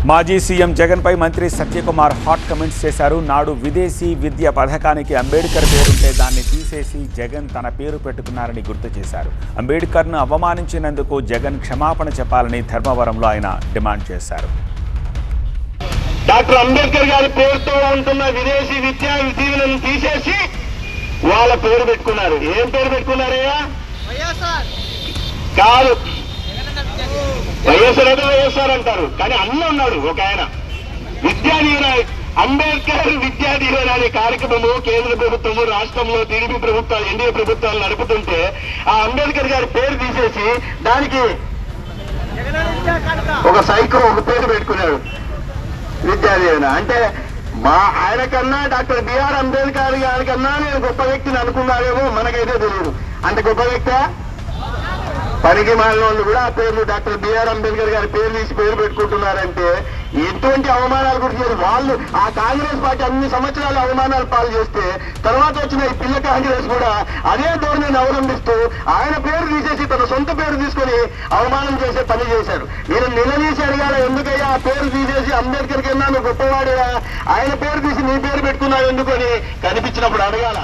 మాజీ సీఎం జగన్పై మంత్రి సత్యకుమార్ హాట్ కమెంట్స్ చేశారు. నాడు విదేశీ విద్య పథకానికి అంబేద్కర్ పేరుంటే దాన్ని తీసేసి జగన్ తన పేరు పెట్టుకున్నారని గుర్తు చేశారు. అంబేద్కర్ను అవమానించినందుకు జగన్ క్షమాపణ చెప్పాలని ధర్మవరంలో ఆయన డిమాండ్ చేశారు. డాక్టర్ అంబేద్కర్ గారి పేరుతో ఉంటున్న విదేశీ విద్యా దీవెనను తీసేసి వాళ్ళ పేరు పెట్టుకున్నారు. ఏం పేరు పెట్టుకున్నారయ్యా? కాదు, వైఎస్ఆర్ అయితే వైఎస్ఆర్ అంటారు, కానీ అన్న ఉన్నాడు ఒక ఆయన. విద్యా దీవెన, అంబేద్కర్ విద్యా దీవెన అనే కార్యక్రమము కేంద్ర ప్రభుత్వము, రాష్ట్రంలో టీడీపీ ప్రభుత్వాలు, ఎన్డీఏ ప్రభుత్వాలు నడుపుతుంటే ఆ అంబేద్కర్ గారి పేరు తీసేసి దానికి ఒక సైకో ఒక పేరు పెట్టుకున్నాడు, విద్యా దీవెన. అంటే ఆయన కన్నా డాక్టర్ బిఆర్ అంబేద్కర్ గారి కన్నా నేను గొప్ప వ్యక్తిని అనుకున్నారేమో, మనకైతే తెలియదు. అంత గొప్ప వ్యక్తి పనికి మాలిన వాళ్ళు కూడా ఆ పేర్లు డాక్టర్ బిఆర్ అంబేద్కర్ గారి పేరు తీసి పేరు పెట్టుకుంటున్నారంటే ఎటువంటి అవమానాలు గురించి వాళ్ళు ఆ కాంగ్రెస్ పార్టీ అన్ని సంవత్సరాలు అవమానాలు పాలు చేస్తే తర్వాత వచ్చిన ఈ పిల్ల కాంగ్రెస్ కూడా అదే ధోరణిని అవలంబిస్తూ ఆయన పేరు తీసేసి తన సొంత పేరు తీసుకొని అవమానం చేసే పని చేశారు. మీరు నిలదీసి అడిగారా, ఎందుకయ్యా ఆ పేరు తీసేసి అంబేద్కర్ కన్నా నువ్వు గొప్పవాడిగా ఆయన పేరు తీసి నీ పేరు పెట్టుకున్నావు ఎందుకని కనిపించినప్పుడు అడగాల.